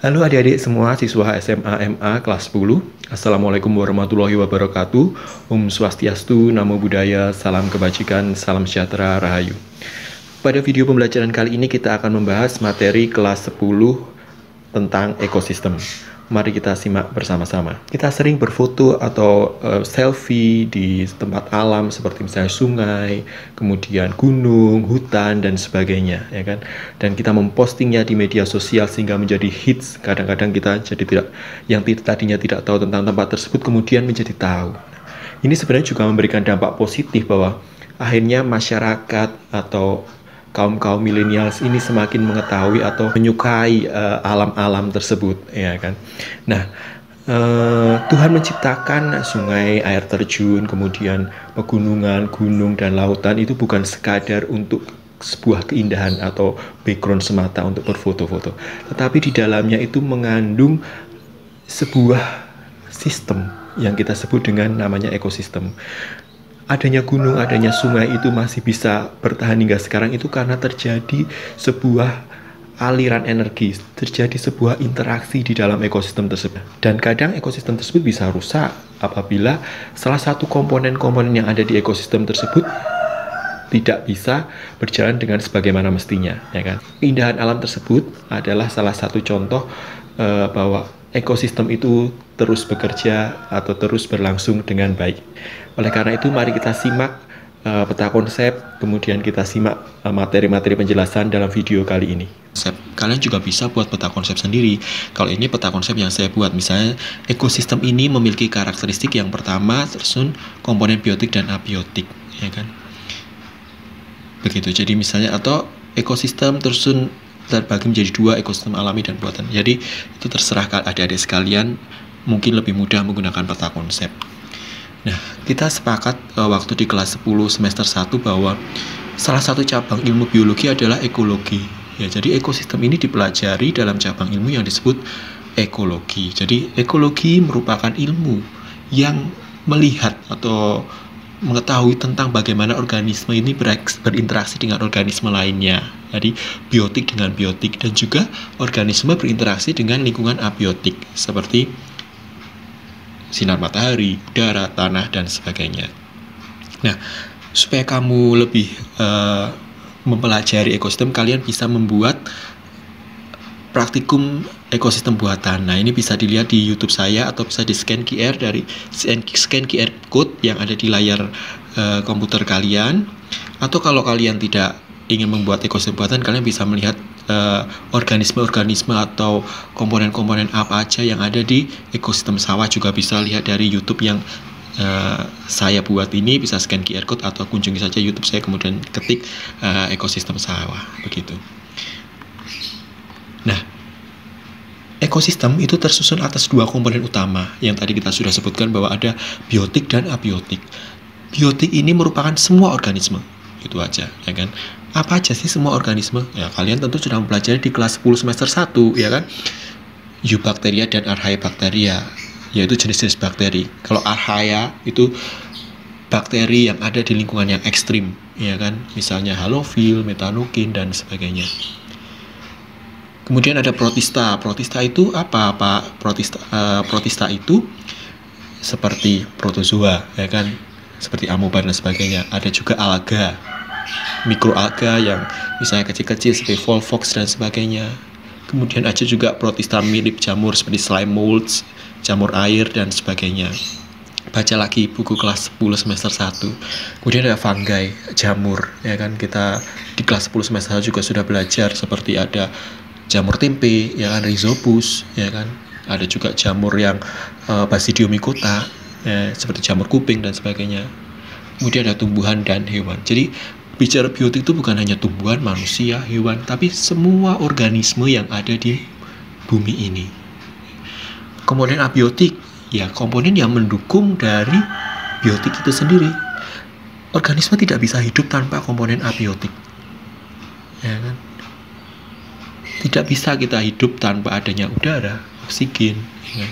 Halo adik-adik semua, siswa SMA MA kelas 10. Assalamualaikum warahmatullahi wabarakatuh. Om Swastiastu, Namo Buddhaya, salam kebajikan, salam sejahtera, rahayu. Pada video pembelajaran kali ini kita akan membahas materi kelas 10 tentang ekosistem. Mari kita simak bersama-sama. Kita sering berfoto atau selfie di tempat alam seperti misalnya sungai, kemudian gunung, hutan, dan sebagainya, ya kan? Dan kita mempostingnya di media sosial sehingga menjadi hits. Kadang-kadang kita jadi yang tadinya tidak tahu tentang tempat tersebut kemudian menjadi tahu. Ini sebenarnya juga memberikan dampak positif bahwa akhirnya masyarakat atau kaum milenials ini semakin mengetahui atau menyukai alam-alam tersebut, ya kan. Nah, Tuhan menciptakan sungai, air terjun, kemudian pegunungan, gunung, dan lautan itu bukan sekadar untuk sebuah keindahan atau background semata untuk berfoto-foto, tetapi di dalamnya itu mengandung sebuah sistem yang kita sebut dengan namanya ekosistem. Adanya gunung, adanya sungai itu masih bisa bertahan hingga sekarang itu karena terjadi sebuah aliran energi, terjadi sebuah interaksi di dalam ekosistem tersebut. Dan kadang ekosistem tersebut bisa rusak apabila salah satu komponen-komponen yang ada di ekosistem tersebut tidak bisa berjalan dengan sebagaimana mestinya, ya kan? Keindahan alam tersebut adalah salah satu contoh bahwa ekosistem itu terus bekerja atau terus berlangsung dengan baik. Oleh karena itu, mari kita simak peta konsep, kemudian kita simak materi-materi penjelasan dalam video kali ini. Kalian juga bisa buat peta konsep sendiri. Kalau ini peta konsep yang saya buat, misalnya ekosistem ini memiliki karakteristik yang pertama tersusun komponen biotik dan abiotik, ya kan? Begitu. Jadi misalnya atau ekosistem tersusun terbagi menjadi dua, ekosistem alami dan buatan. Jadi itu terserah adik-adik sekalian, mungkin lebih mudah menggunakan peta konsep. Nah, kita sepakat waktu di kelas 10 semester 1 bahwa salah satu cabang ilmu biologi adalah ekologi. Ya, jadi ekosistem ini dipelajari dalam cabang ilmu yang disebut ekologi. Jadi ekologi merupakan ilmu yang melihat atau mengetahui tentang bagaimana organisme ini berinteraksi dengan organisme lainnya. Jadi biotik dengan biotik, dan juga organisme berinteraksi dengan lingkungan abiotik seperti sinar matahari, udara, tanah, dan sebagainya. Nah, supaya kamu lebih mempelajari ekosistem, kalian bisa membuat praktikum ekosistem buatan. Nah, ini bisa dilihat di YouTube saya atau bisa di scan QR dari scan QR code yang ada di layar komputer kalian. Atau kalau kalian tidak ingin membuat ekosistem buatan, kalian bisa melihat organisme-organisme atau komponen-komponen apa aja yang ada di ekosistem sawah. Juga bisa lihat dari YouTube yang saya buat ini, bisa scan QR code atau kunjungi saja YouTube saya kemudian ketik ekosistem sawah, begitu. Nah, ekosistem itu tersusun atas dua komponen utama yang tadi kita sudah sebutkan bahwa ada biotik dan abiotik. Biotik ini merupakan semua organisme, itu aja, ya kan? Apa aja sih semua organisme? Ya, kalian tentu sudah mempelajari di kelas 10 semester 1, ya kan? Eubacteria dan Archaebacteria, yaitu jenis-jenis bakteri. Kalau Archaea itu bakteri yang ada di lingkungan yang ekstrim, ya kan? Misalnya halofil, metanokin, dan sebagainya. Kemudian ada protista. Protista itu apa? Protista itu seperti protozoa, ya kan? Seperti amoeba dan sebagainya. Ada juga alga, mikroalga yang misalnya kecil-kecil seperti volvox dan sebagainya. Kemudian ada juga protista mirip jamur seperti slime molds, jamur air, dan sebagainya. Baca lagi buku kelas 10 semester 1. Kemudian ada fungi, jamur, ya kan? Kita di kelas 10 semester 1 juga sudah belajar seperti ada jamur tempe, ya kan, rhizopus, ya kan. Ada juga jamur yang basidiomycota, ya, seperti jamur kuping dan sebagainya. Kemudian ada tumbuhan dan hewan. Jadi bicara biotik itu bukan hanya tumbuhan, manusia, hewan, tapi semua organisme yang ada di bumi ini. Kemudian abiotik, ya, komponen yang mendukung dari biotik itu sendiri. Organisme tidak bisa hidup tanpa komponen abiotik, ya kan. Tidak bisa kita hidup tanpa adanya udara, oksigen, ya.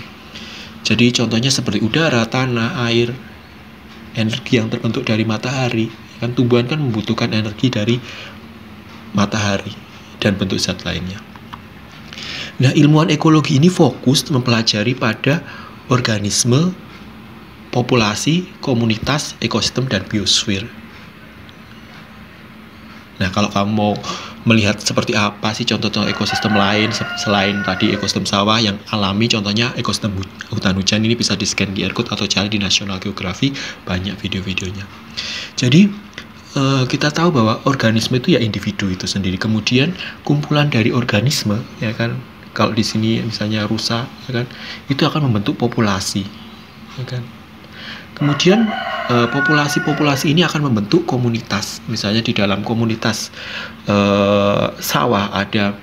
Jadi contohnya seperti udara, tanah, air, energi yang terbentuk dari matahari. Kan tumbuhan kan membutuhkan energi dari matahari dan bentuk zat lainnya. Nah, ilmuwan ekologi ini fokus mempelajari pada organisme, populasi, komunitas, ekosistem, dan biosfer. Nah, kalau kamu mau melihat seperti apa sih contoh-contoh ekosistem lain selain tadi ekosistem sawah yang alami, contohnya ekosistem hutan hujan, ini bisa di scan QR code atau cari di National Geographic, banyak video-videonya. Jadi kita tahu bahwa organisme itu ya individu itu sendiri, kemudian kumpulan dari organisme, ya kan. Kalau di sini misalnya rusa, ya kan, itu akan membentuk populasi, ya kan. Kemudian populasi-populasi ini akan membentuk komunitas. Misalnya di dalam komunitas sawah ada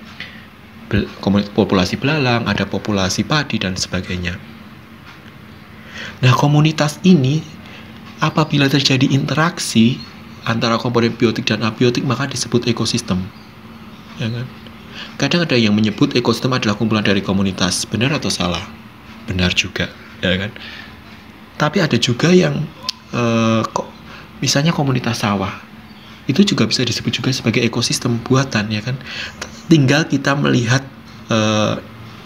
populasi belalang, ada populasi padi, dan sebagainya. Nah, komunitas ini apabila terjadi interaksi antara komponen biotik dan abiotik, maka disebut ekosistem, ya kan? Kadang ada yang menyebut ekosistem adalah kumpulan dari komunitas. Benar atau salah? Benar juga, ya kan? Tapi ada juga yang misalnya komunitas sawah, itu juga bisa disebut juga sebagai ekosistem buatan, ya kan? Tinggal kita melihat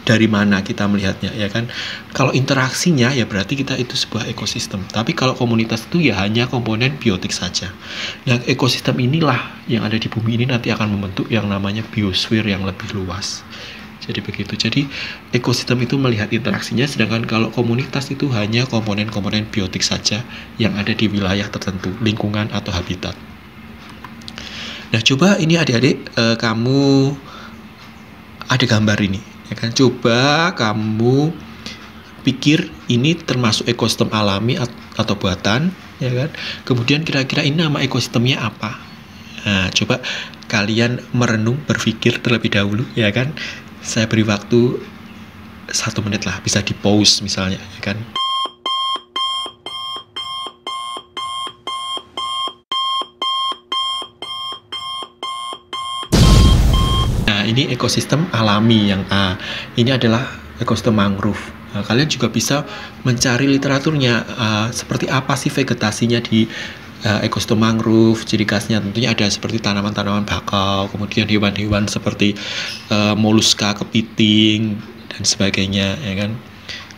dari mana kita melihatnya, ya kan? Kalau interaksinya ya berarti kita itu sebuah ekosistem. Tapi kalau komunitas itu ya hanya komponen biotik saja. Nah, ekosistem inilah yang ada di bumi ini nanti akan membentuk yang namanya biosfer yang lebih luas. Jadi begitu. Jadi ekosistem itu melihat interaksinya, sedangkan kalau komunitas itu hanya komponen-komponen biotik saja yang ada di wilayah tertentu, lingkungan atau habitat. Nah, coba ini adik-adik, kamu ada gambar ini, ya kan? Coba kamu pikir ini termasuk ekosistem alami atau buatan, ya kan? Kemudian kira-kira ini nama ekosistemnya apa? Nah, coba kalian merenung, berpikir terlebih dahulu, ya kan? Saya beri waktu 1 menit lah, bisa di pause misalnya, ya kan? Nah, ini ekosistem alami yang A. Ini adalah ekosistem mangrove. Nah, kalian juga bisa mencari literaturnya, seperti apa sih vegetasinya di ekosistem mangrove. Ciri khasnya tentunya ada seperti tanaman-tanaman bakau, kemudian hewan-hewan seperti moluska, kepiting, dan sebagainya, ya kan.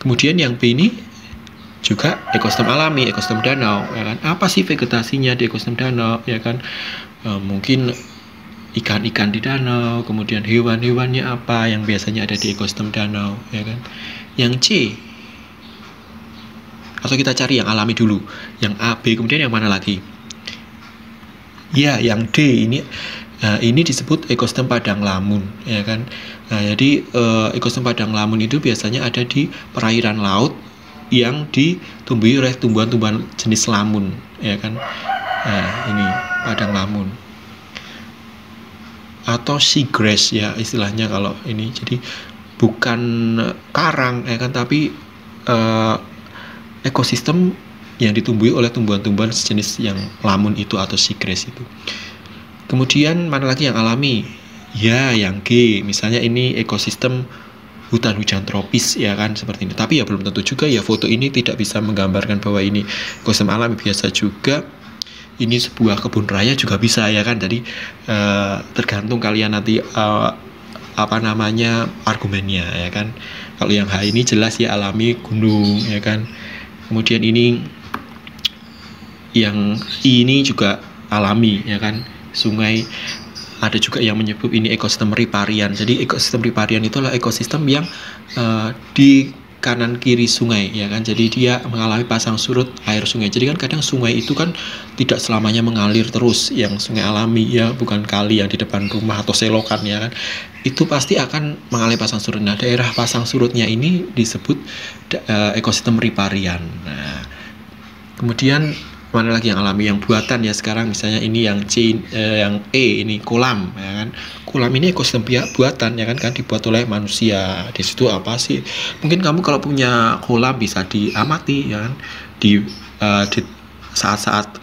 Kemudian yang B ini juga ekosistem alami, ekosistem danau, ya kan. Apa sih vegetasinya di ekosistem danau, ya kan? Mungkin ikan-ikan di danau, kemudian hewan-hewannya apa yang biasanya ada di ekosistem danau, ya kan. Yang C, atau kita cari yang alami dulu, yang A, B, kemudian yang mana lagi? Ya, yang D ini disebut ekosistem padang lamun, ya kan. Nah, jadi ekosistem padang lamun itu biasanya ada di perairan laut yang ditumbuhi oleh tumbuhan-tumbuhan jenis lamun, ya kan. Nah, ini padang lamun atau seagrass ya istilahnya kalau ini. Jadi bukan karang, ya kan, tapi ekosistem yang ditumbuhi oleh tumbuhan-tumbuhan sejenis yang lamun itu atau seagrass itu. Kemudian mana lagi yang alami? Ya, yang G, misalnya ini ekosistem hutan hujan tropis, ya kan, seperti ini. Tapi ya belum tentu juga ya, foto ini tidak bisa menggambarkan bahwa ini ekosistem alami. Biasa juga ini sebuah kebun raya juga bisa, ya kan. Jadi tergantung kalian nanti argumennya, ya kan. Kalau yang H ini jelas ya alami, gunung, ya kan. Kemudian ini yang I ini juga alami, ya kan, sungai. Ada juga yang menyebut ini ekosistem riparian. Jadi ekosistem riparian itu adalah ekosistem yang di kanan kiri sungai, ya kan. Jadi dia mengalami pasang surut air sungai. Jadi kan kadang sungai itu kan tidak selamanya mengalir terus. Yang sungai alami ya, bukan kali yang di depan rumah atau selokan, ya kan. Itu pasti akan mengalami pasang surut. Nah, daerah pasang surutnya ini disebut ekosistem riparian. Nah, kemudian mana lagi yang alami, yang buatan ya sekarang, misalnya ini yang C, yang E ini kolam, ya kan. Kolam ini ekosistem buatan, ya kan, dibuat oleh manusia. Di situ apa sih? Mungkin kamu kalau punya kolam bisa diamati, ya kan, di saat-saat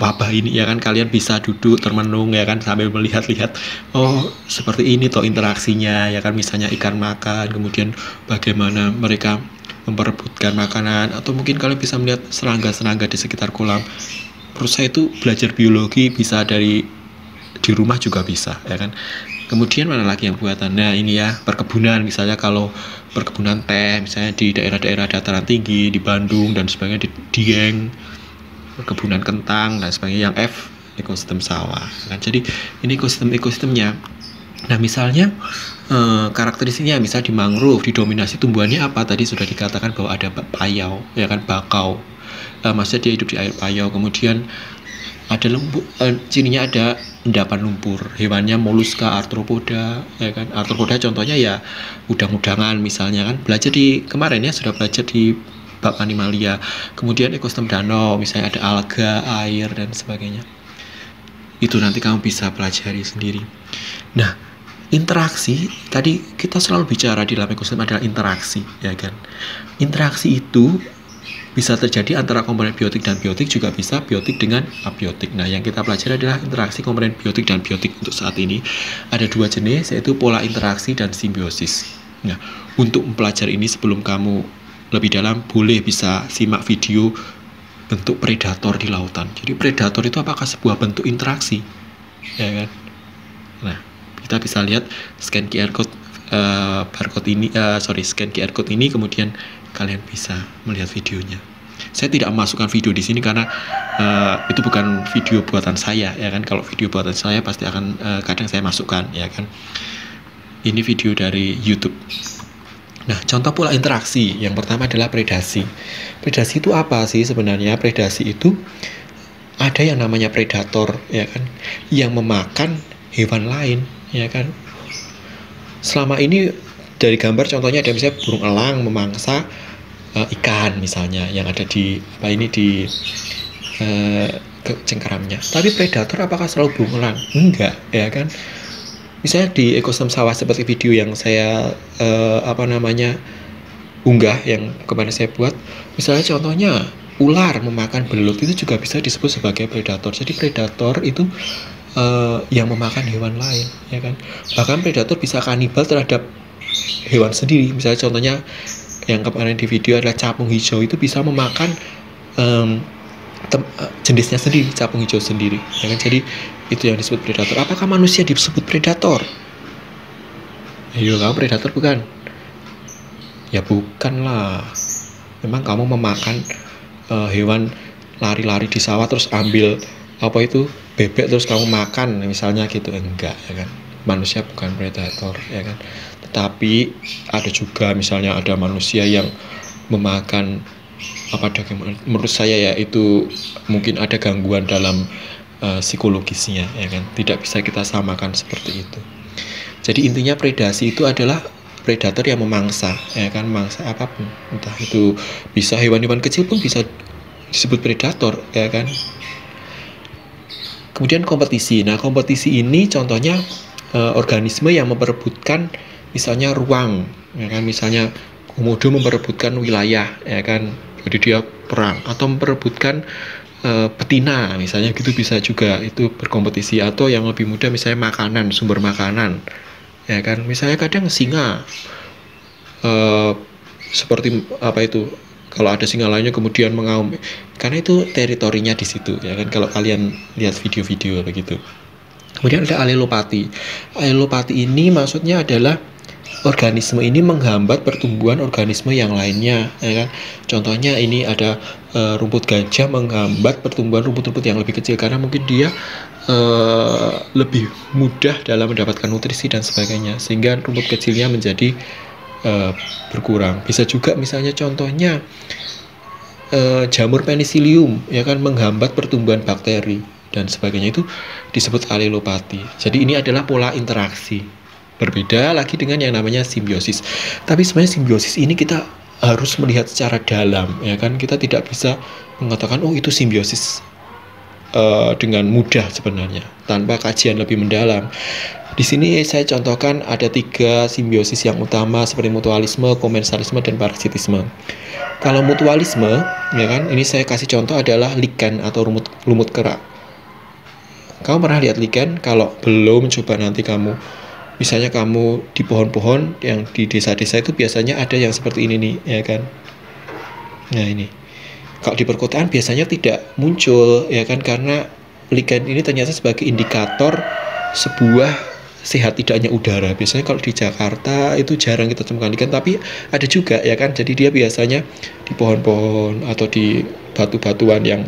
wabah ini, ya kan, kalian bisa duduk termenung, ya kan, sambil melihat-lihat, oh seperti ini toh interaksinya, ya kan. Misalnya ikan makan, kemudian bagaimana mereka memperebutkan makanan, atau mungkin kalian bisa melihat serangga-serangga di sekitar kolam. Menurut saya itu belajar biologi bisa di rumah juga bisa, ya kan. Kemudian mana lagi yang buatan? Nah ini ya, perkebunan, misalnya kalau perkebunan teh, misalnya di daerah-daerah dataran tinggi, di Bandung dan sebagainya, di Dieng, perkebunan kentang dan sebagainya. Yang F, ekosistem sawah kan. Jadi ini ekosistemnya. Nah misalnya karakteristiknya, misal di mangrove didominasi tumbuhannya apa? Tadi sudah dikatakan bahwa ada payau, ya kan, bakau. Maksudnya dia hidup di air payau. Kemudian ada cirinya ada endapan lumpur. Hewannya moluska, arthropoda, ya kan. Arthropoda contohnya ya udang-udangan misalnya kan. Belajar di kemarin ya, sudah belajar di bab animalia. Kemudian ekosistem danau, misalnya ada alga, air dan sebagainya. Itu nanti kamu bisa pelajari sendiri. Nah, interaksi tadi kita selalu bicara di dalam ekosistem adalah interaksi, ya kan. Interaksi itu bisa terjadi antara komponen biotik dan biotik, juga bisa biotik dengan abiotik. Nah, yang kita pelajari adalah interaksi komponen biotik dan biotik. Untuk saat ini ada dua jenis, yaitu pola interaksi dan simbiosis. Nah, untuk mempelajari ini sebelum kamu lebih dalam, boleh bisa simak video bentuk predator di lautan. Jadi predator itu apakah sebuah bentuk interaksi, ya kan? Nah, kita bisa lihat scan QR code scan QR code ini, kemudian kalian bisa melihat videonya. Saya tidak memasukkan video di sini karena itu bukan video buatan saya, ya kan. Kalau video buatan saya pasti akan kadang saya masukkan, ya kan. Ini video dari YouTube. Nah, contoh pola interaksi yang pertama adalah predasi. Predasi itu apa sih sebenarnya? Predasi itu ada yang namanya predator, ya kan, yang memakan hewan lain, ya kan. Selama ini dari gambar contohnya ada misalnya burung elang memangsa ikan misalnya yang ada di cengkeramnya. Tapi predator apakah selalu burung elang? Enggak, ya kan. Misalnya di ekosistem sawah seperti video yang saya unggah yang kemarin saya buat, misalnya contohnya ular memakan belut, itu juga bisa disebut sebagai predator. Jadi predator itu yang memakan hewan lain, ya kan. Bahkan predator bisa kanibal terhadap hewan sendiri. Misalnya contohnya yang kemarin di video adalah capung hijau, itu bisa memakan jenisnya sendiri, capung hijau sendiri, ya kan. Jadi itu yang disebut predator. Apakah manusia disebut predator? Ayo, kamu predator bukan? Ya bukan lah. Memang kamu memakan hewan lari-lari di sawah terus ambil bebek terus kamu makan misalnya gitu, enggak, ya kan. Manusia bukan predator, ya kan. Tetapi ada juga misalnya ada manusia yang memakan menurut saya ya itu mungkin ada gangguan dalam psikologisnya, ya kan. Tidak bisa kita samakan seperti itu. Jadi intinya predasi itu adalah predator yang memangsa, ya kan, memangsa apapun. Entah itu bisa hewan-hewan kecil pun bisa disebut predator, ya kan. Kemudian kompetisi. Nah, kompetisi ini contohnya organisme yang memperebutkan misalnya ruang, ya kan. Misalnya komodo memperebutkan wilayah, ya kan. Jadi dia perang atau memperebutkan betina misalnya gitu, bisa juga itu berkompetisi. Atau yang lebih mudah misalnya makanan, sumber makanan, ya kan. Misalnya kadang singa seperti kalau ada singa lainnya kemudian mengaum, karena itu teritorinya di situ, ya kan. Kalau kalian lihat video-video begitu. Kemudian ada alelopati. Alelopati ini maksudnya adalah organisme ini menghambat pertumbuhan organisme yang lainnya, ya kan. Contohnya ini ada rumput gajah menghambat pertumbuhan rumput-rumput yang lebih kecil karena mungkin dia lebih mudah dalam mendapatkan nutrisi dan sebagainya, sehingga rumput kecilnya menjadi berkurang. Bisa juga misalnya contohnya jamur penicillium, ya kan, menghambat pertumbuhan bakteri dan sebagainya, itu disebut alelopati. Jadi ini adalah pola interaksi. Berbeda lagi dengan yang namanya simbiosis. Tapi sebenarnya simbiosis ini kita harus melihat secara dalam, ya kan. Kita tidak bisa mengatakan oh itu simbiosis dengan mudah sebenarnya tanpa kajian lebih mendalam. Di sini saya contohkan ada 3 simbiosis yang utama seperti mutualisme, komensalisme, dan parasitisme. Kalau mutualisme, ya kan, ini saya kasih contoh adalah lichen atau lumut kerak. Kamu pernah lihat lichen? Kalau belum, coba nanti kamu, misalnya kamu di pohon-pohon yang di desa-desa itu biasanya ada yang seperti ini nih, ya kan. Nah ini, kalau di perkotaan biasanya tidak muncul, ya kan, karena lichen ini ternyata sebagai indikator sebuah sehat tidaknya udara. Biasanya kalau di Jakarta itu jarang kita temukan ikan, tapi ada juga ya kan. Jadi dia biasanya di pohon-pohon atau di batu-batuan yang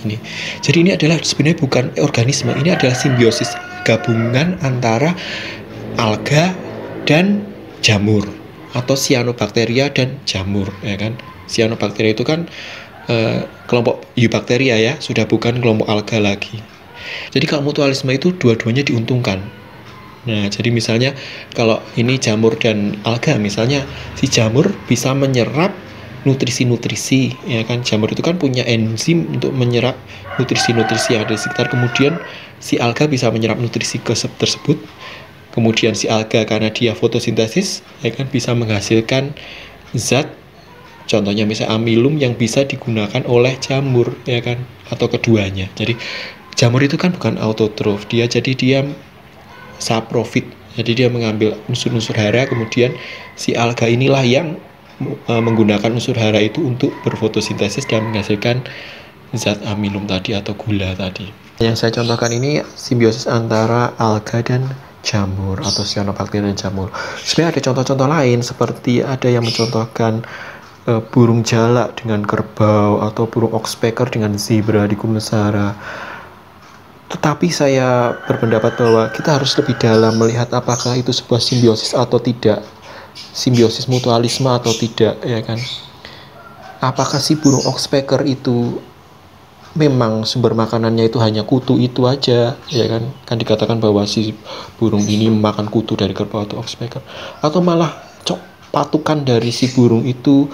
ini. Jadi ini adalah sebenarnya bukan organisme, ini adalah simbiosis, gabungan antara alga dan jamur atau cyanobacteria dan jamur ya kan. Cyanobacteria itu kan kelompok eubacteria ya, sudah bukan kelompok alga lagi. Jadi kalau mutualisme itu dua-duanya diuntungkan. Nah, jadi misalnya kalau ini jamur dan alga, misalnya si jamur bisa menyerap nutrisi-nutrisi, ya kan. Jamur itu kan punya enzim untuk menyerap nutrisi-nutrisi yang ada di sekitar. Kemudian si alga bisa menyerap nutrisi tersebut. Kemudian si alga karena dia fotosintesis, ya kan, bisa menghasilkan zat, contohnya misalnya amilum yang bisa digunakan oleh jamur, ya kan, atau keduanya. Jadi jamur itu kan bukan autotrof, dia saprofit. Jadi dia mengambil unsur-unsur hara, kemudian si alga inilah yang menggunakan unsur hara itu untuk berfotosintesis dan menghasilkan zat amilum tadi atau gula tadi. Yang saya contohkan ini simbiosis antara alga dan jamur atau cyanobacteria dan jamur. Sebenarnya ada contoh-contoh lain, seperti ada yang mencontohkan burung jalak dengan kerbau atau burung oxpecker dengan zebra di Gunung Sahara. Tetapi saya berpendapat bahwa kita harus lebih dalam melihat apakah itu sebuah simbiosis atau tidak, simbiosis mutualisme atau tidak, ya kan. Apakah si burung oxpecker itu memang sumber makanannya itu hanya kutu itu aja, ya kan. Kan dikatakan bahwa si burung ini memakan kutu dari kerbau atau oxpecker, atau malah patukan dari si burung itu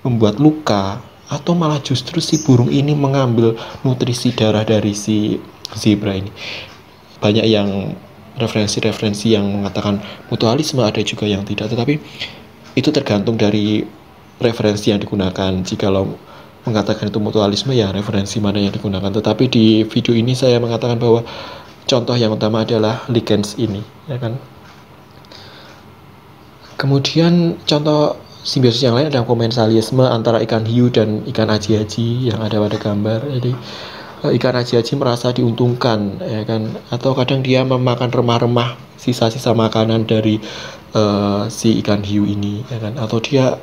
membuat luka, atau malah justru si burung ini mengambil nutrisi darah dari si zebra ini. Banyak yang referensi-referensi yang mengatakan mutualisme, ada juga yang tidak, tetapi itu tergantung dari referensi yang digunakan. Jikalau mengatakan itu mutualisme, ya referensi mana yang digunakan. Tetapi di video ini saya mengatakan bahwa contoh yang utama adalah lichens ini, ya kan. Kemudian contoh simbiosis yang lain adalah komensalisme antara ikan hiu dan ikan aji-aji yang ada pada gambar. Jadi ikan aji-aji merasa diuntungkan, ya kan, atau kadang dia memakan remah-remah, sisa-sisa makanan dari si ikan hiu ini, ya kan, atau dia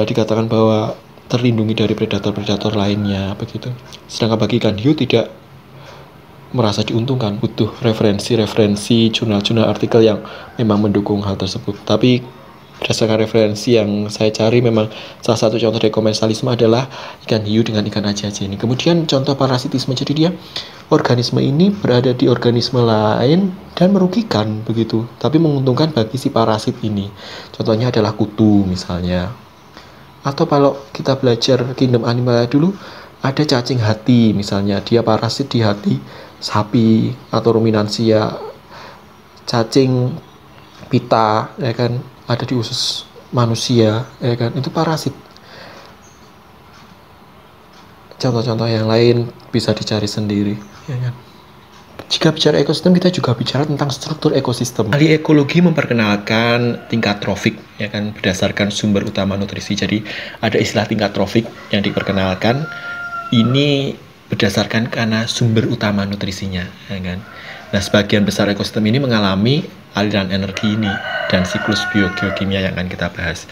dikatakan bahwa terlindungi dari predator-predator lainnya begitu. Sedangkan bagi ikan hiu tidak merasa diuntungkan, butuh referensi-referensi jurnal-jurnal artikel yang memang mendukung hal tersebut. Tapi berdasarkan referensi yang saya cari, memang salah satu contoh dari komensalisme adalah ikan hiu dengan ikan aji-aji ini. Kemudian contoh parasitisme, jadi dia organisme ini berada di organisme lain dan merugikan begitu, tapi menguntungkan bagi si parasit ini. Contohnya adalah kutu misalnya. Atau kalau kita belajar kingdom animal dulu, ada cacing hati misalnya, dia parasit di hati sapi, atau ruminansia cacing pita, ya kan, ada di usus manusia, ya kan, itu parasit. Contoh-contoh yang lain bisa dicari sendiri, ya kan. Jika bicara ekosistem, kita juga bicara tentang struktur ekosistem. Ahli ekologi memperkenalkan tingkat trofik, ya kan, berdasarkan sumber utama nutrisi. Jadi ada istilah tingkat trofik yang diperkenalkan. Ini berdasarkan karena sumber utama nutrisinya, ya kan. Nah, sebagian besar ekosistem ini mengalami aliran energi ini dan siklus biogeokimia yang akan kita bahas.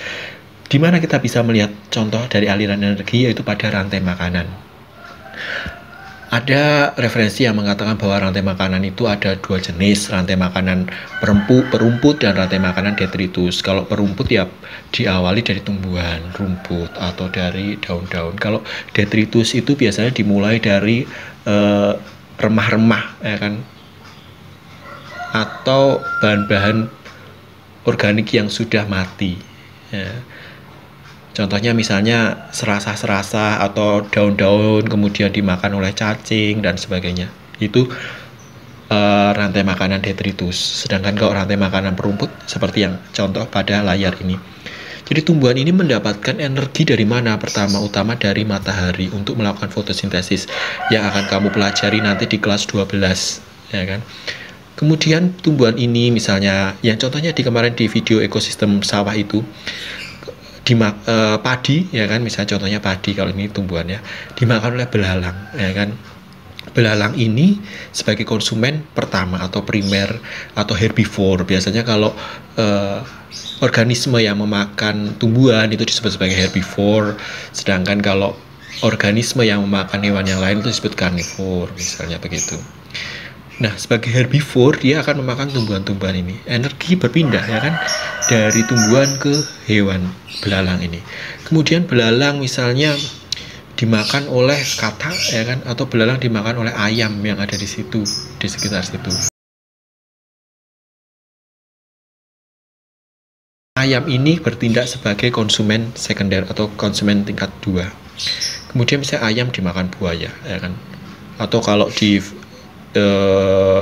Di mana kita bisa melihat contoh dari aliran energi, yaitu pada rantai makanan. Ada referensi yang mengatakan bahwa rantai makanan itu ada dua jenis, rantai makanan perumput dan rantai makanan detritus. Kalau perumput ya diawali dari tumbuhan, rumput, atau dari daun-daun. Kalau detritus itu biasanya dimulai dari remah-remah, ya kan, atau bahan-bahan organik yang sudah mati, ya. Contohnya misalnya serasa-serasa atau daun-daun kemudian dimakan oleh cacing dan sebagainya. Itu rantai makanan detritus. Sedangkan kalau rantai makanan perumput seperti yang contoh pada layar ini. Jadi tumbuhan ini mendapatkan energi dari mana? Pertama utama dari matahari untuk melakukan fotosintesis yang akan kamu pelajari nanti di kelas 12, ya kan. Kemudian tumbuhan ini misalnya yang contohnya di kemarin di video ekosistem sawah itu padi, ya kan, misalnya contohnya padi, kalau ini tumbuhannya dimakan oleh belalang, ya kan. belalang ini sebagai konsumen pertama atau primer atau herbivore. Biasanya kalau organisme yang memakan tumbuhan itu disebut sebagai herbivore, sedangkan kalau organisme yang memakan hewan yang lain itu disebut carnivore, misalnya begitu. Nah, sebagai herbivore dia akan memakan tumbuhan-tumbuhan ini. Energi berpindah ya kan dari tumbuhan ke hewan belalang ini. Kemudian belalang misalnya dimakan oleh katak ya kan, atau belalang dimakan oleh ayam yang ada di situ, di sekitar situ. Ayam ini bertindak sebagai konsumen sekunder atau konsumen tingkat 2. Kemudian misalnya ayam dimakan buaya ya kan, atau kalau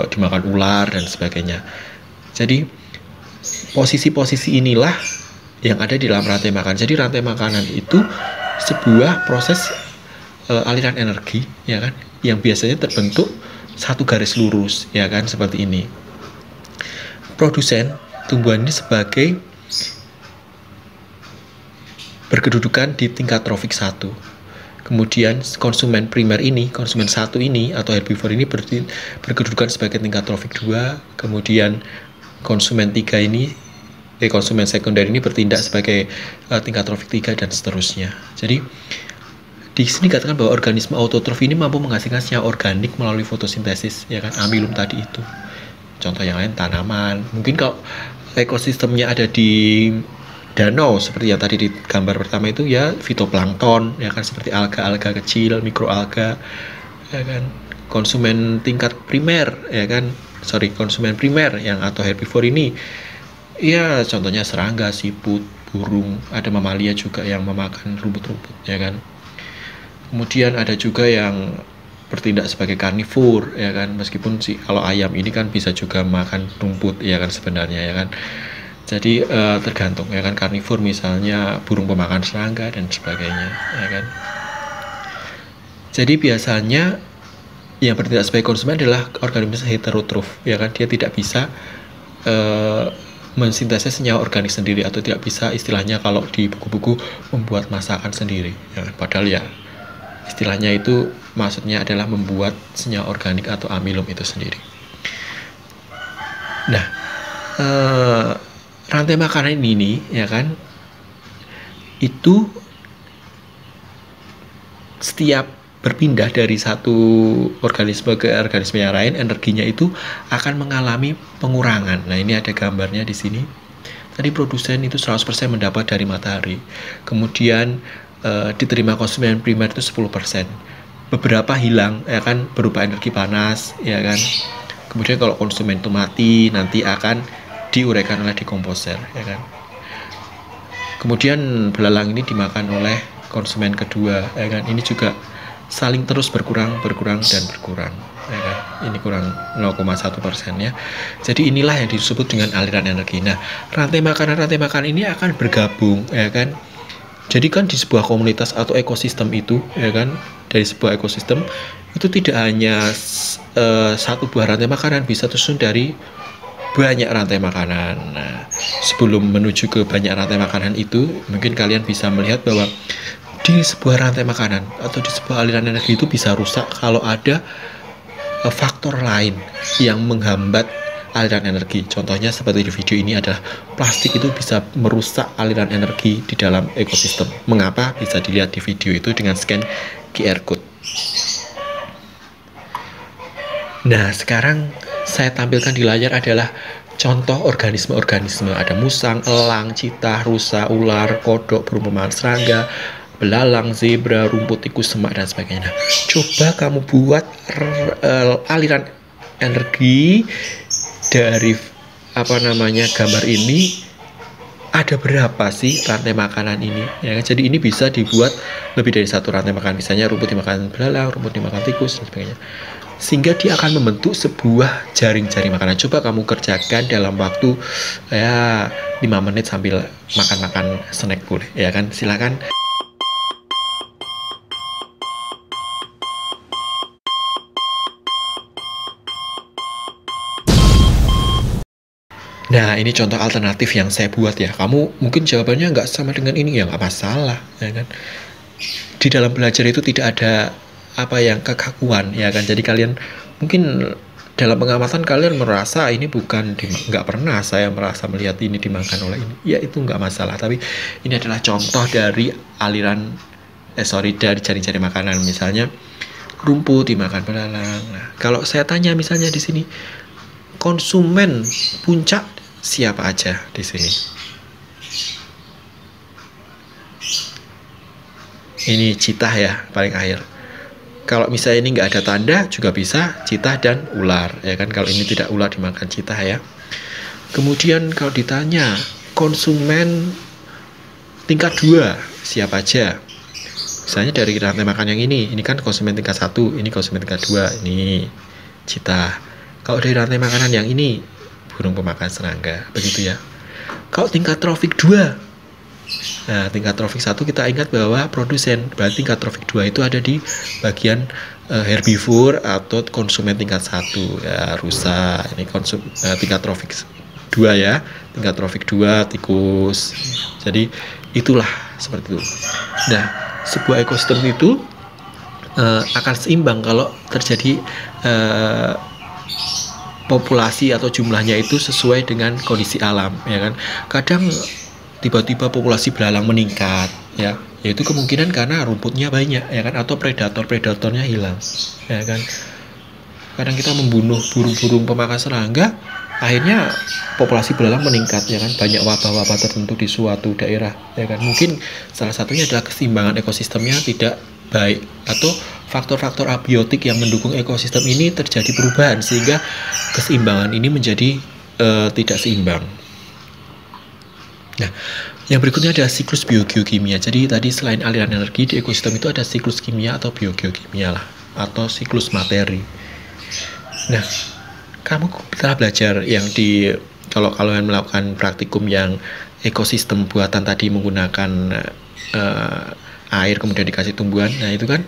dimakan ular dan sebagainya. Jadi posisi-posisi inilah yang ada di dalam rantai makanan. Jadi rantai makanan itu sebuah proses aliran energi ya kan, yang biasanya terbentuk satu garis lurus ya kan, seperti ini. Produsen tumbuhan ini sebagai berkedudukan di tingkat trofik 1. Kemudian konsumen primer ini, konsumen 1 ini atau herbivore ini berkedudukan sebagai tingkat trofik 2. Kemudian konsumen 3 ini, konsumen sekunder ini bertindak sebagai tingkat trofik 3 dan seterusnya. Jadi di sini dikatakan bahwa organisme autotrof ini mampu menghasilkan senyawa organik melalui fotosintesis ya kan, amilum tadi itu. Contoh yang lain tanaman. Mungkin kalau ekosistemnya ada di danau seperti yang tadi di gambar pertama itu ya, fitoplankton ya kan, seperti alga-alga kecil, mikroalga ya kan. Konsumen tingkat primer ya kan, konsumen primer yang atau herbivore ini ya contohnya serangga, siput, burung, ada mamalia juga yang memakan rumput-rumput ya kan. Kemudian ada juga yang bertindak sebagai karnivor ya kan, meskipun sih kalau ayam ini kan bisa juga makan rumput ya kan sebenarnya ya kan. Jadi tergantung ya kan, karnivor misalnya burung pemakan serangga dan sebagainya ya kan. Jadi biasanya yang bertindak sebagai konsumen adalah organisme heterotrof ya kan, dia tidak bisa mensintesis senyawa organik sendiri, atau tidak bisa istilahnya kalau di buku-buku membuat masakan sendiri ya kan? Padahal ya istilahnya itu maksudnya adalah membuat senyawa organik atau amilum itu sendiri. Nah, rantai makanan ini ya kan, itu setiap berpindah dari satu organisme ke organisme yang lain, energinya itu akan mengalami pengurangan. Nah, ini ada gambarnya di sini. Tadi produsen itu 100% mendapat dari matahari. Kemudian diterima konsumen primer itu 10%. Beberapa hilang ya kan, berupa energi panas ya kan. Kemudian kalau konsumen itu mati, nanti akan diuraikan oleh dekomposer ya kan. Kemudian belalang ini dimakan oleh konsumen kedua ya kan. Ini juga saling terus berkurang dan berkurang ya kan. Ini kurang 0,1% ya. Jadi inilah yang disebut dengan aliran energi. Nah, rantai makanan ini akan bergabung ya kan. Jadi kan di sebuah komunitas atau ekosistem itu ya kan, dari sebuah ekosistem itu tidak hanya satu buah rantai makanan, bisa tersusun dari banyak rantai makanan. Nah, sebelum menuju ke banyak rantai makanan itu, mungkin kalian bisa melihat bahwa di sebuah rantai makanan atau di sebuah aliran energi itu bisa rusak kalau ada faktor lain yang menghambat aliran energi. Contohnya seperti di video ini adalah plastik itu bisa merusak aliran energi di dalam ekosistem. Mengapa? Bisa dilihat di video itu dengan scan QR code. Nah, sekarang saya tampilkan di layar adalah contoh organisme-organisme. Ada musang, elang, citah, rusa, ular, kodok, burung pemakan serangga, belalang, zebra, rumput, tikus, semak, dan sebagainya. Nah, coba kamu buat aliran energi dari gambar ini. Ada berapa sih rantai makanan ini ya kan? Jadi ini bisa dibuat lebih dari satu rantai makanan. Misalnya rumput dimakan belalang, rumput dimakan tikus, dan sebagainya, sehingga dia akan membentuk sebuah jaring-jaring makanan. Coba kamu kerjakan dalam waktu ya 5 menit sambil makan-makan snack boleh ya kan, silakan. Nah, ini contoh alternatif yang saya buat ya. Kamu mungkin jawabannya nggak sama dengan ini, ya nggak masalah ya kan. Di dalam belajar itu tidak ada apa yang kekakuan ya kan. Jadi kalian mungkin dalam pengamatan kalian merasa ini bukan nggak pernah saya merasa melihat ini dimakan oleh ini, ya itu nggak masalah, tapi ini adalah contoh dari aliran dari jaring-jaring makanan. Misalnya rumput dimakan belalang. Nah, kalau saya tanya misalnya di sini konsumen puncak siapa aja di sini? Ini citah ya paling akhir. Kalau misalnya ini nggak ada tanda juga bisa citah dan ular ya kan. Kalau ini tidak ular dimakan citah ya. Kemudian kalau ditanya konsumen tingkat 2 siapa aja? Misalnya dari rantai makan yang ini kan konsumen tingkat 1, ini konsumen tingkat 2, ini citah. Kalau dari rantai makanan yang ini burung pemakan serangga, begitu ya. Kalau tingkat trofik 2, nah, tingkat trofik 1 kita ingat bahwa produsen, berarti tingkat trofik 2 itu ada di bagian herbivore atau konsumen tingkat 1 ya, rusa. Ini tingkat trofik 2 ya, tingkat trofik 2 tikus. Jadi itulah seperti itu. Nah, sebuah ekosistem itu akan seimbang kalau terjadi populasi atau jumlahnya itu sesuai dengan kondisi alam ya kan. Kadang tiba-tiba populasi belalang meningkat ya, yaitu kemungkinan karena rumputnya banyak ya kan, atau predatornya hilang ya kan. Kadang kita membunuh burung-burung pemakan serangga, akhirnya populasi belalang meningkat ya kan, banyak wabah-wabah tertentu di suatu daerah ya kan. Mungkin salah satunya adalah keseimbangan ekosistemnya tidak baik, atau faktor-faktor abiotik yang mendukung ekosistem ini terjadi perubahan sehingga keseimbangan ini menjadi tidak seimbang. Nah, yang berikutnya adalah siklus biogeokimia. Jadi tadi selain aliran energi di ekosistem itu ada siklus kimia atau biogeokimia lah, atau siklus materi. Nah, kamu telah belajar yang kalau kalian melakukan praktikum yang ekosistem buatan tadi menggunakan air kemudian dikasih tumbuhan. Nah, itu kan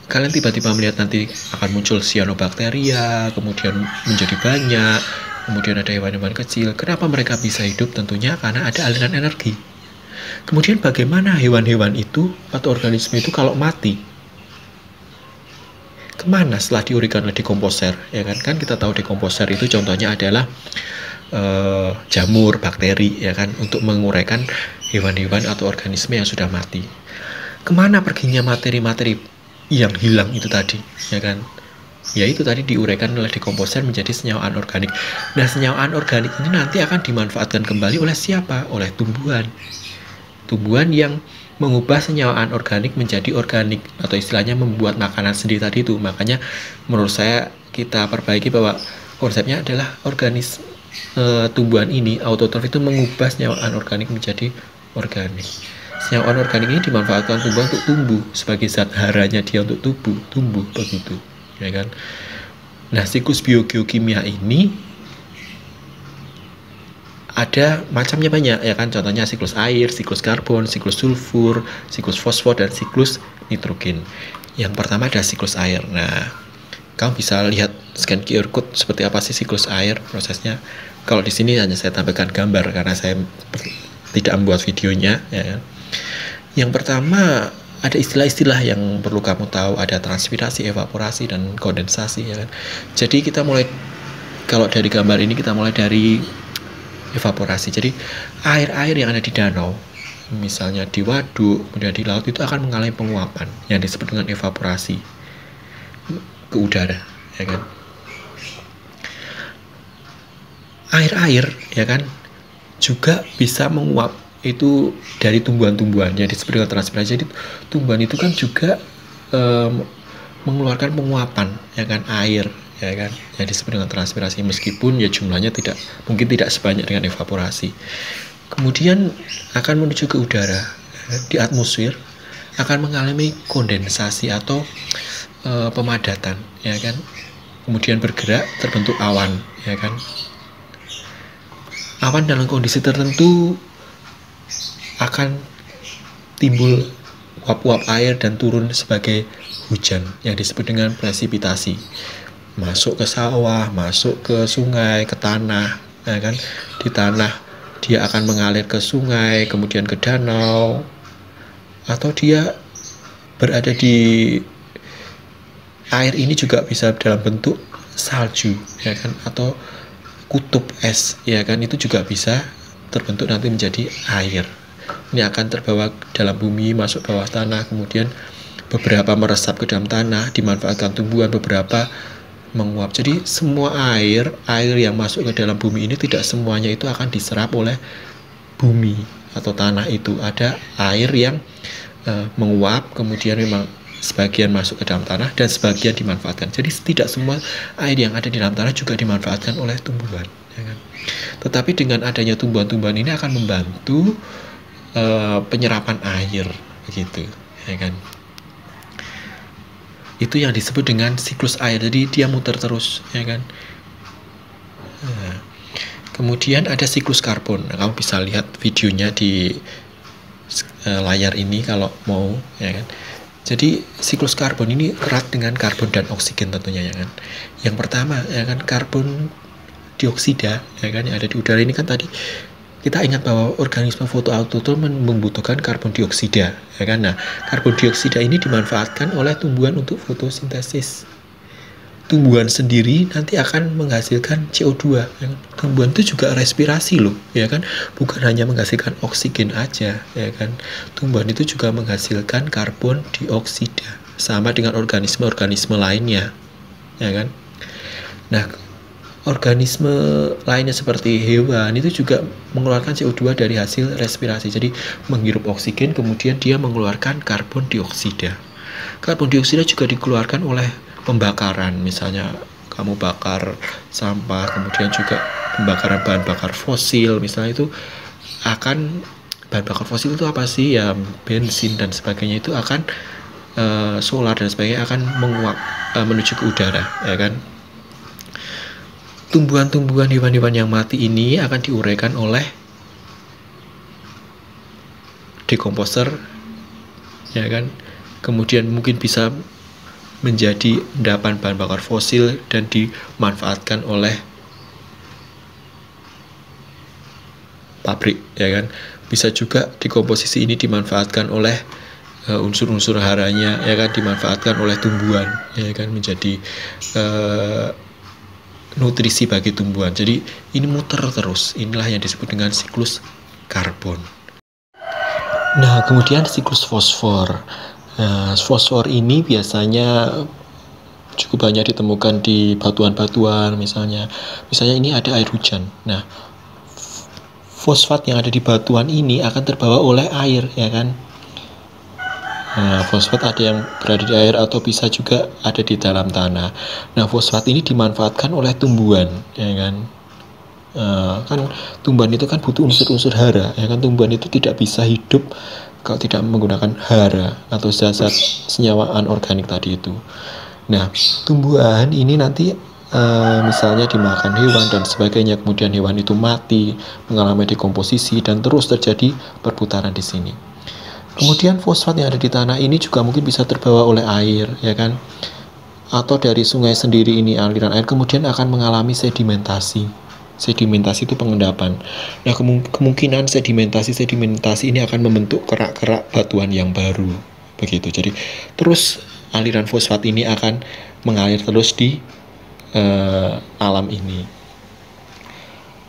kalian tiba-tiba melihat nanti akan muncul cyanobacteria, kemudian menjadi banyak. Kemudian ada hewan-hewan kecil. Kenapa mereka bisa hidup? Tentunya karena ada aliran energi. Kemudian bagaimana hewan-hewan itu atau organisme itu kalau mati? Kemana setelah diuraikan oleh dekomposer? Ya kan kita tahu dekomposer itu contohnya adalah jamur, bakteri ya kan, untuk menguraikan hewan-hewan atau organisme yang sudah mati. Kemana perginya materi-materi yang hilang itu tadi? Ya kan? Ya itu tadi diuraikan oleh dekomposer menjadi senyawa anorganik. Nah, senyawa anorganik ini nanti akan dimanfaatkan kembali oleh siapa? Oleh tumbuhan. Tumbuhan yang mengubah senyawa anorganik menjadi organik, atau istilahnya membuat makanan sendiri tadi itu. Makanya menurut saya kita perbaiki bahwa konsepnya adalah tumbuhan ini, autotrof itu mengubah senyawa anorganik menjadi organik. Senyawa anorganik ini dimanfaatkan tumbuhan untuk tumbuh sebagai zat haranya dia untuk tumbuh begitu. Ya kan? Nah, siklus biogeokimia ini ada macamnya banyak ya kan. Contohnya siklus air, siklus karbon, siklus sulfur, siklus fosfor, dan siklus nitrogen. Yang pertama adalah siklus air. Nah, kamu bisa lihat scan QR code seperti apa sih siklus air prosesnya. Kalau di sini hanya saya tampilkan gambar karena saya tidak membuat videonya ya kan. Yang pertama ada istilah-istilah yang perlu kamu tahu, ada transpirasi, evaporasi, dan kondensasi ya kan. Jadi kita mulai, kalau dari gambar ini kita mulai dari evaporasi. Jadi air-air yang ada di danau, misalnya di waduk, kemudian di laut, itu akan mengalami penguapan yang disebut dengan evaporasi ke udara ya kan. Air-air ya kan juga bisa menguap itu dari tumbuhan-tumbuhan yang disebut dengan transpirasi. Jadi tumbuhan itu kan juga mengeluarkan penguapan ya kan, air ya kan, yang disebut dengan transpirasi, meskipun ya jumlahnya mungkin tidak sebanyak dengan evaporasi. Kemudian akan menuju ke udara, di atmosfer akan mengalami kondensasi atau pemadatan ya kan, kemudian bergerak terbentuk awan ya kan. Awan dalam kondisi tertentu akan timbul uap-uap air dan turun sebagai hujan yang disebut dengan presipitasi, masuk ke sawah, masuk ke sungai, ke tanah ya kan. Di tanah dia akan mengalir ke sungai, kemudian ke danau, atau dia berada di air ini juga bisa dalam bentuk salju, ya kan, atau kutub es, ya kan, itu juga bisa terbentuk nanti menjadi air. Ini akan terbawa dalam bumi, masuk bawah tanah, kemudian beberapa meresap ke dalam tanah, dimanfaatkan tumbuhan, beberapa menguap. Jadi semua air yang masuk ke dalam bumi ini tidak semuanya itu akan diserap oleh bumi atau tanah itu. Ada air yang menguap, kemudian memang sebagian masuk ke dalam tanah dan sebagian dimanfaatkan. Jadi tidak semua air yang ada di dalam tanah juga dimanfaatkan oleh tumbuhan, ya kan? Tetapi dengan adanya tumbuhan-tumbuhan ini akan membantu penyerapan air, begitu, ya kan? Itu yang disebut dengan siklus air. Jadi dia muter terus, ya kan? Nah, kemudian ada siklus karbon. Nah, kamu bisa lihat videonya di layar ini kalau mau, ya kan? Jadi siklus karbon ini erat dengan karbon dan oksigen tentunya, ya kan? Yang pertama, ya kan, karbon dioksida, ya kan, yang ada di udara ini kan tadi kita ingat bahwa organisme fotoautotrof membutuhkan karbon dioksida, ya kan? Nah, karbon dioksida ini dimanfaatkan oleh tumbuhan untuk fotosintesis. Tumbuhan sendiri nanti akan menghasilkan CO2, ya kan? Tumbuhan itu juga respirasi loh, ya kan? Bukan hanya menghasilkan oksigen aja, ya kan? Tumbuhan itu juga menghasilkan karbon dioksida, sama dengan organisme-organisme lainnya, ya kan? Nah, organisme lainnya seperti hewan itu juga mengeluarkan CO2 dari hasil respirasi. Jadi menghirup oksigen, kemudian dia mengeluarkan karbon dioksida. Karbon dioksida juga dikeluarkan oleh pembakaran, misalnya kamu bakar sampah, kemudian juga pembakaran bahan bakar fosil, misalnya itu akan, bahan bakar fosil itu apa sih, ya bensin dan sebagainya, itu akan solar dan sebagainya akan menguap menuju ke udara, ya kan. Tumbuhan-tumbuhan, hewan-hewan yang mati ini akan diuraikan oleh dekomposer, ya kan. Kemudian mungkin bisa menjadi endapan bahan bakar fosil dan dimanfaatkan oleh pabrik, ya kan. Bisa juga dekomposisi ini dimanfaatkan oleh unsur-unsur haranya, ya kan, dimanfaatkan oleh tumbuhan, ya kan, menjadi nutrisi bagi tumbuhan. Jadi ini muter terus. Inilah yang disebut dengan siklus karbon. Nah, kemudian siklus fosfor. Nah, fosfor ini biasanya cukup banyak ditemukan di batuan-batuan, misalnya ini ada air hujan. Nah, fosfat yang ada di batuan ini akan terbawa oleh air, ya kan. Nah, fosfat ada yang berada di air atau bisa juga ada di dalam tanah. Nah, fosfat ini dimanfaatkan oleh tumbuhan, ya kan. Kan tumbuhan itu kan butuh unsur-unsur hara, ya kan. Tumbuhan itu tidak bisa hidup kalau tidak menggunakan hara atau zat-zat senyawa anorganik tadi itu. Nah, tumbuhan ini nanti misalnya dimakan hewan dan sebagainya, kemudian hewan itu mati, mengalami dekomposisi dan terus terjadi perputaran di sini. Kemudian fosfat yang ada di tanah ini juga mungkin bisa terbawa oleh air, ya kan, atau dari sungai sendiri ini, aliran air, kemudian akan mengalami sedimentasi. Sedimentasi itu pengendapan. Nah, kemungkinan sedimentasi ini akan membentuk kerak-kerak batuan yang baru, begitu. Jadi terus aliran fosfat ini akan mengalir terus di alam ini.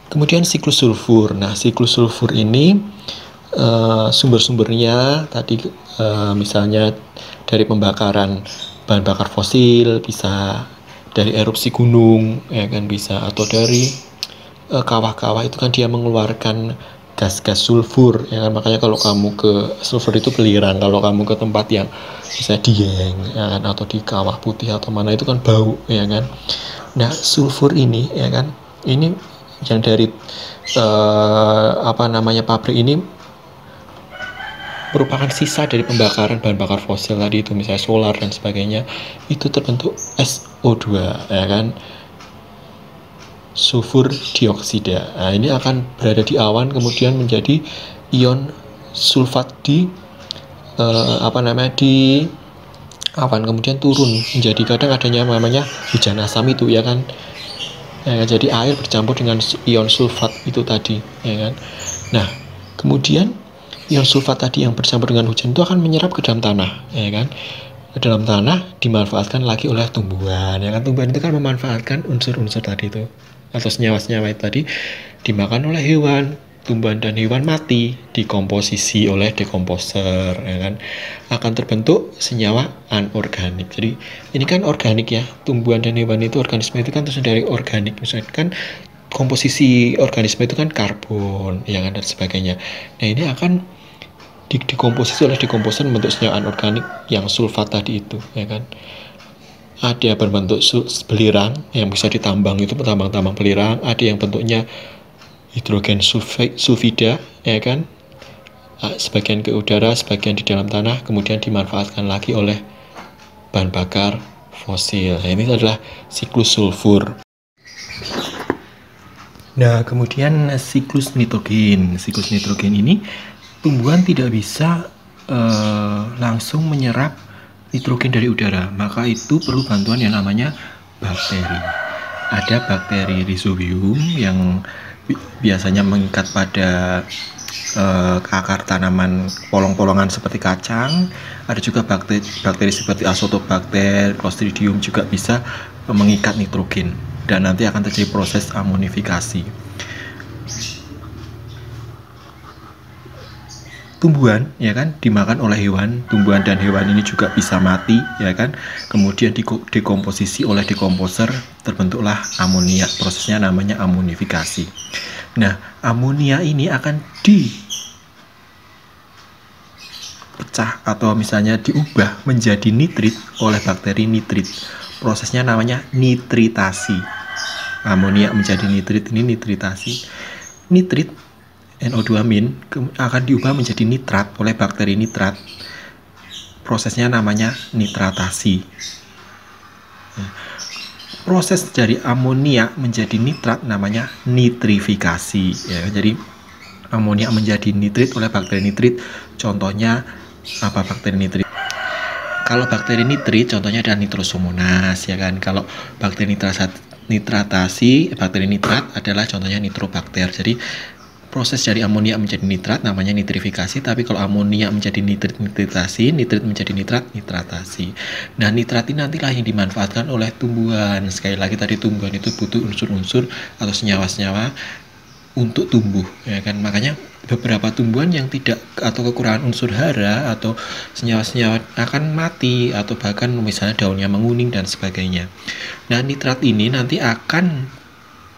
Kemudian siklus sulfur. Nah, siklus sulfur ini sumber-sumbernya tadi misalnya dari pembakaran bahan bakar fosil, bisa dari erupsi gunung, ya kan, bisa, atau dari kawah-kawah itu kan dia mengeluarkan gas-gas sulfur, ya kan. Makanya kalau kamu ke sulfur itu beliran, kalau kamu ke tempat yang misalnya Dieng, ya kan, atau di Kawah Putih atau mana, itu kan bau, ya kan. Nah, sulfur ini, ya kan, ini yang dari pabrik ini merupakan sisa dari pembakaran bahan bakar fosil tadi itu, misalnya solar dan sebagainya, itu terbentuk SO2, ya kan, sulfur dioksida. Nah, ini akan berada di awan, kemudian menjadi ion sulfat di di awan, kemudian turun menjadi, kadang adanya namanya hujan asam itu, ya kan. Jadi air bercampur dengan ion sulfat itu tadi, ya kan. Nah, kemudian ion sulfat tadi yang bercampur dengan hujan itu akan menyerap ke dalam tanah, ya kan. dalam tanah dimanfaatkan lagi oleh tumbuhan. Ya kan, tumbuhan itu kan memanfaatkan unsur-unsur tadi itu atau senyawa-senyawa itu tadi dimakan oleh hewan. Tumbuhan dan hewan mati dikomposisi oleh dekomposer, ya kan, akan terbentuk senyawa anorganik. Jadi ini kan organik ya, tumbuhan dan hewan itu, organisme itu kan terdiri dari organik, misalnya kan komposisi organisme itu kan karbon, ya kan, dan sebagainya. Nah ini akan dikomposisi oleh dekomposer membentuk senyawa anorganik yang sulfat tadi itu, ya kan. Ada berbentuk belirang yang bisa ditambang, itu tambang-tambang belirang. Ada yang bentuknya hidrogen sulfida, ya kan, sebagian ke udara, sebagian di dalam tanah, kemudian dimanfaatkan lagi oleh bahan bakar fosil. Nah, ini adalah siklus sulfur. Nah, kemudian siklus nitrogen. Siklus nitrogen ini tumbuhan tidak bisa langsung menyerap nitrogen dari udara, maka itu perlu bantuan yang namanya bakteri. Ada bakteri rhizobium yang biasanya mengikat pada akar tanaman polong-polongan seperti kacang. Ada juga bakteri seperti Azotobacter, Clostridium juga bisa mengikat nitrogen, dan nanti akan terjadi proses amonifikasi. Tumbuhan, ya kan, dimakan oleh hewan. Tumbuhan dan hewan ini juga bisa mati, ya kan, kemudian dekomposisi oleh dekomposer, terbentuklah amonia. Prosesnya namanya amonifikasi. Nah, amonia ini akan dipecah atau misalnya diubah menjadi nitrit oleh bakteri nitrit. Prosesnya namanya nitritasi. Amonia menjadi nitrit, ini nitritasi. Nitrit NO2- akan diubah menjadi nitrat oleh bakteri nitrat. Prosesnya namanya nitratasi. Proses dari amonia menjadi nitrat namanya nitrifikasi, ya. Jadi amonia menjadi nitrit oleh bakteri nitrit. Contohnya apa bakteri nitrit? Kalau bakteri nitrit contohnya ada Nitrosomonas, ya kan. Kalau bakteri nitratasi, bakteri nitrat adalah contohnya Nitrobacter. Jadi proses dari amonia menjadi nitrat namanya nitrifikasi, tapi kalau amonia menjadi nitrit, nitritasi, nitrit menjadi nitrat, nitratasi. Nah, nitrat ini nantilah yang dimanfaatkan oleh tumbuhan. Sekali lagi tadi tumbuhan itu butuh unsur-unsur atau senyawa-senyawa untuk tumbuh, ya kan. Makanya beberapa tumbuhan yang tidak atau kekurangan unsur hara atau senyawa-senyawa akan mati, atau bahkan misalnya daunnya menguning dan sebagainya. Nah, nitrat ini nanti akan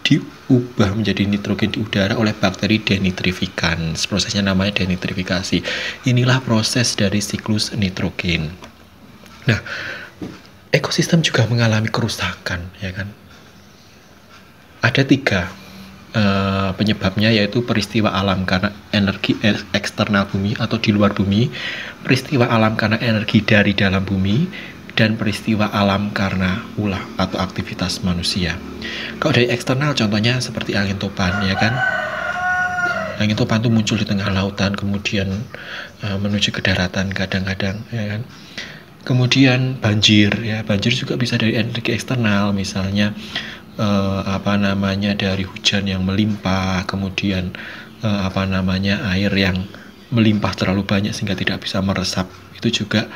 diubah menjadi nitrogen di udara oleh bakteri denitrifikan. Prosesnya namanya denitrifikasi. Inilah proses dari siklus nitrogen. Nah, ekosistem juga mengalami kerusakan, ya kan. Ada 3 penyebabnya, yaitu peristiwa alam karena energi eksternal bumi atau di luar bumi, peristiwa alam karena energi dari dalam bumi, dan peristiwa alam karena ulah atau aktivitas manusia. Kalau dari eksternal contohnya seperti angin topan, ya kan. Angin topan itu muncul di tengah lautan, kemudian menuju ke daratan kadang-kadang, ya kan. Kemudian banjir, ya, banjir juga bisa dari energi eksternal, misalnya dari hujan yang melimpah, kemudian air yang melimpah terlalu banyak sehingga tidak bisa meresap, itu juga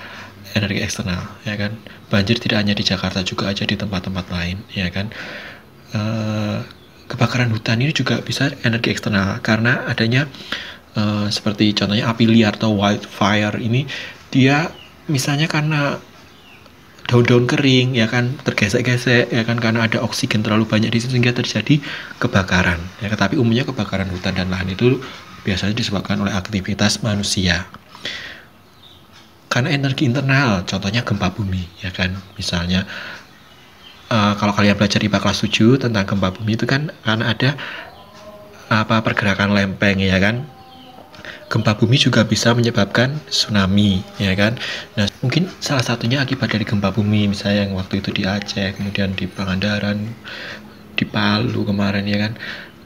energi eksternal, ya kan. Banjir tidak hanya di Jakarta, juga aja di tempat-tempat lain, ya kan. Kebakaran hutan ini juga bisa energi eksternal karena adanya seperti contohnya api liar atau wildfire. Ini dia misalnya karena daun-daun kering, ya kan, tergesek-gesek, ya kan, karena ada oksigen terlalu banyak di situ sehingga terjadi kebakaran, ya. Tapi umumnya kebakaran hutan dan lahan itu biasanya disebabkan oleh aktivitas manusia. Karena energi internal, contohnya gempa bumi, ya kan. Misalnya kalau kalian belajar IPA kelas 7 tentang gempa bumi itu kan karena ada pergerakan lempeng, ya kan. Gempa bumi juga bisa menyebabkan tsunami, ya kan. Nah, mungkin salah satunya akibat dari gempa bumi, misalnya yang waktu itu di Aceh, kemudian di Pangandaran, di Palu kemarin, ya kan.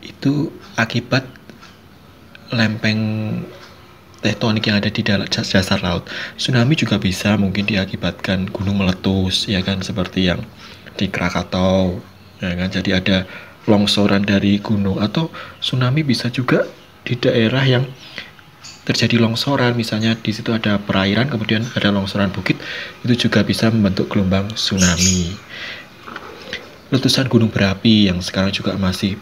Itu akibat lempeng tektonik yang ada di dasar laut. Tsunami juga bisa mungkin diakibatkan gunung meletus, ya kan, seperti yang di Krakatau, ya kan. Jadi ada longsoran dari gunung, atau tsunami bisa juga di daerah yang terjadi longsoran, misalnya di situ ada perairan kemudian ada longsoran bukit, itu juga bisa membentuk gelombang tsunami. Letusan gunung berapi yang sekarang juga masih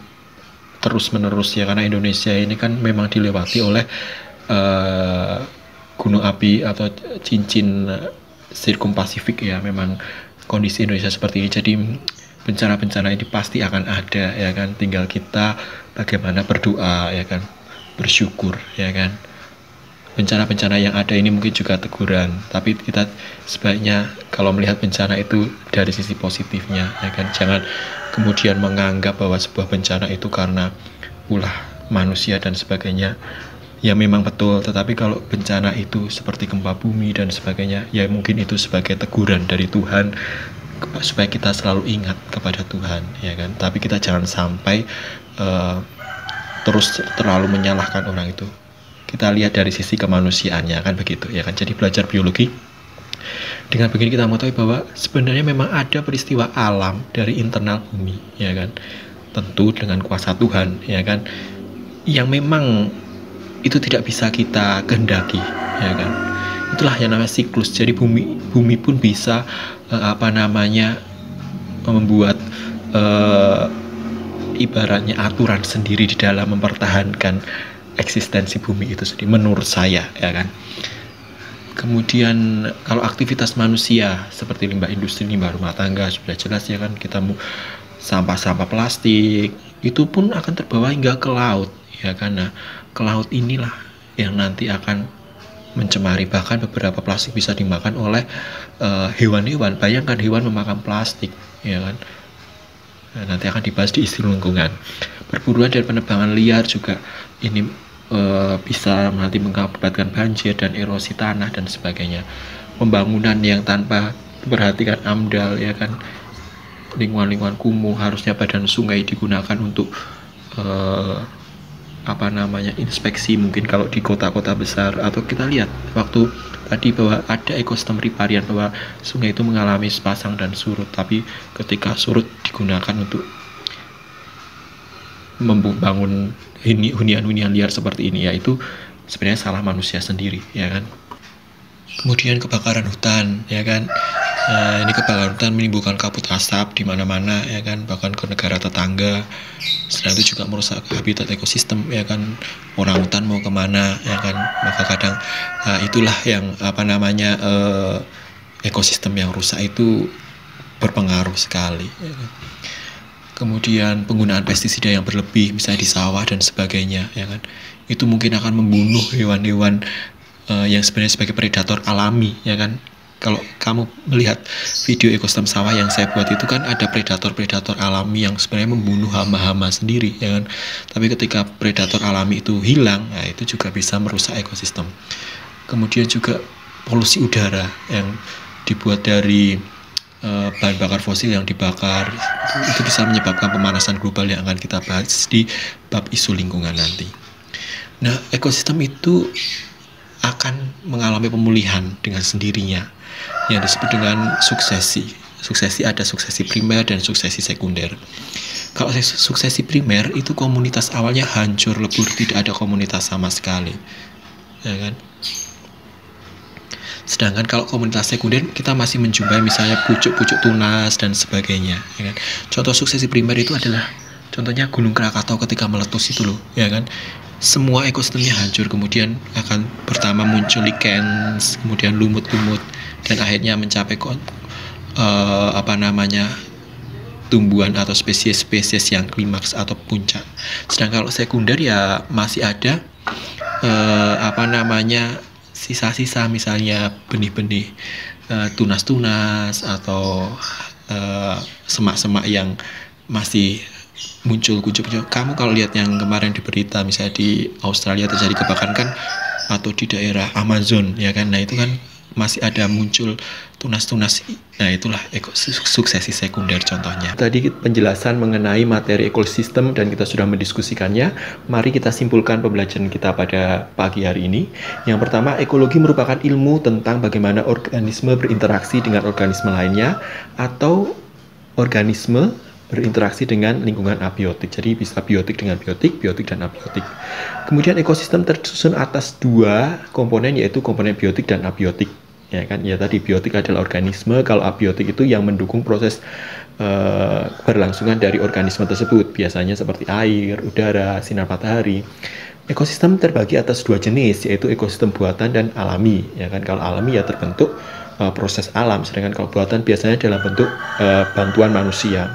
terus menerus ya, karena Indonesia ini kan memang dilewati oleh gunung api atau cincin Sirkum Pasifik ya. Memang kondisi Indonesia seperti ini, jadi bencana-bencana ini pasti akan ada ya kan, tinggal kita bagaimana berdoa ya kan, bersyukur ya kan. Bencana-bencana yang ada ini mungkin juga teguran, tapi kita sebaiknya kalau melihat bencana itu dari sisi positifnya ya kan. Jangan kemudian menganggap bahwa sebuah bencana itu karena ulah manusia dan sebagainya. Ya memang betul, tetapi kalau bencana itu seperti gempa bumi dan sebagainya, ya mungkin itu sebagai teguran dari Tuhan supaya kita selalu ingat kepada Tuhan ya kan. Tapi kita jangan sampai terus terlalu menyalahkan orang itu. Kita lihat dari sisi kemanusiaannya kan, begitu ya kan. Jadi belajar biologi, dengan begini kita mengetahui bahwa sebenarnya memang ada peristiwa alam dari internal bumi ya kan, tentu dengan kuasa Tuhan ya kan, yang memang itu tidak bisa kita kehendaki ya kan. Itulah yang namanya siklus. Jadi bumi pun bisa membuat ibaratnya aturan sendiri di dalam mempertahankan eksistensi bumi itu sendiri, menurut saya ya kan. Kemudian kalau aktivitas manusia seperti limbah industri, limbah rumah tangga, sudah jelas ya kan, kita sampah-sampah plastik itu pun akan terbawa hingga ke laut ya kan. Nah, ke laut inilah yang nanti akan mencemari, bahkan beberapa plastik bisa dimakan oleh hewan-hewan. Bayangkan hewan memakan plastik ya kan. Nah, nanti akan dibahas di isu lingkungan. Perburuan dan penebangan liar juga ini bisa nanti mengakibatkan banjir dan erosi tanah dan sebagainya. Pembangunan yang tanpa memperhatikan AMDAL ya kan, lingkungan-lingkungan kumuh, harusnya badan sungai digunakan untuk inspeksi mungkin kalau di kota-kota besar. Atau kita lihat waktu tadi bahwa ada ekosistem riparian, bahwa sungai itu mengalami pasang dan surut, tapi ketika surut digunakan untuk membangun hunian-hunian liar seperti ini, yaitu sebenarnya salah manusia sendiri ya kan. Kemudian kebakaran hutan ya kan. Ini kebakaran hutan menimbulkan kabut asap di mana-mana ya kan, bahkan ke negara tetangga. Selain itu juga merusak habitat ekosistem ya kan. Orang hutan mau kemana ya kan, maka kadang itulah yang ekosistem yang rusak itu berpengaruh sekali ya kan. Kemudian penggunaan pestisida yang berlebih misalnya di sawah dan sebagainya ya kan, itu mungkin akan membunuh hewan-hewan yang sebenarnya sebagai predator alami ya kan. Kalau kamu melihat video ekosistem sawah yang saya buat itu kan, ada predator-predator alami yang sebenarnya membunuh hama-hama sendiri ya kan. Tapi ketika predator alami itu hilang, nah itu juga bisa merusak ekosistem. Kemudian juga polusi udara yang dibuat dari bahan bakar fosil yang dibakar, itu bisa menyebabkan pemanasan global yang akan kita bahas di bab isu lingkungan nanti. Nah, ekosistem itu akan mengalami pemulihan dengan sendirinya yang disebut dengan suksesi. Suksesi ada suksesi primer dan suksesi sekunder. Kalau suksesi primer itu komunitas awalnya hancur lebur, tidak ada komunitas sama sekali ya kan. Sedangkan kalau komunitas sekunder kita masih menjumpai misalnya pucuk-pucuk tunas dan sebagainya ya kan. Contoh suksesi primer itu adalah contohnya Gunung Krakatau ketika meletus itu loh ya kan. Semua ekosistemnya hancur, kemudian akan pertama muncul likens, kemudian lumut-lumut, dan akhirnya mencapai tumbuhan atau spesies-spesies yang klimaks atau puncak. Sedangkan kalau sekunder ya masih ada sisa-sisa, misalnya benih-benih tunas-tunas atau semak-semak yang masih muncul kucuk-kucuk. Kamu kalau lihat yang kemarin di berita misalnya di Australia terjadi kebakaran kan, atau di daerah Amazon ya kan, nah itu kan masih ada muncul tunas-tunas. Nah itulah suksesi sekunder contohnya. Tadi penjelasan mengenai materi ekosistem dan kita sudah mendiskusikannya. Mari kita simpulkan pembelajaran kita pada pagi hari ini. Yang pertama, ekologi merupakan ilmu tentang bagaimana organisme berinteraksi dengan organisme lainnya, atau organisme berinteraksi dengan lingkungan abiotik. Jadi bisa biotik dengan biotik, biotik dan abiotik. Kemudian ekosistem tersusun atas dua komponen, yaitu komponen biotik dan abiotik. Ya kan, ya tadi biotik adalah organisme, kalau abiotik itu yang mendukung proses berlangsungan dari organisme tersebut, biasanya seperti air, udara, sinar matahari. Ekosistem terbagi atas dua jenis, yaitu ekosistem buatan dan alami. Ya kan, kalau alami ya terbentuk proses alam, sedangkan kalau buatan biasanya dalam bentuk bantuan manusia.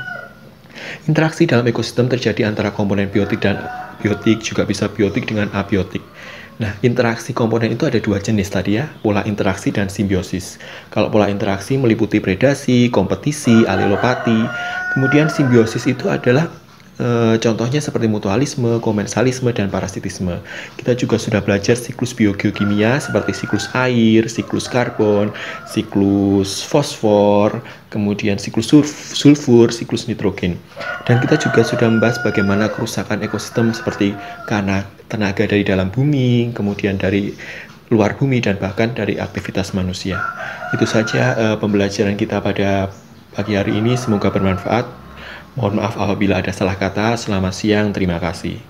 Interaksi dalam ekosistem terjadi antara komponen biotik dan biotik, juga bisa biotik dengan abiotik. Nah, interaksi komponen itu ada dua jenis tadi ya, pola interaksi dan simbiosis. Kalau pola interaksi meliputi predasi, kompetisi, alelopati. Kemudian simbiosis itu adalah contohnya seperti mutualisme, komensalisme, dan parasitisme. Kita juga sudah belajar siklus biogeokimia seperti siklus air, siklus karbon, siklus fosfor, kemudian siklus sulfur, siklus nitrogen. Dan kita juga sudah membahas bagaimana kerusakan ekosistem seperti karena tenaga dari dalam bumi, kemudian dari luar bumi, dan bahkan dari aktivitas manusia. Itu saja pembelajaran kita pada pagi hari ini, semoga bermanfaat. Mohon maaf apabila ada salah kata. Selamat siang, terima kasih.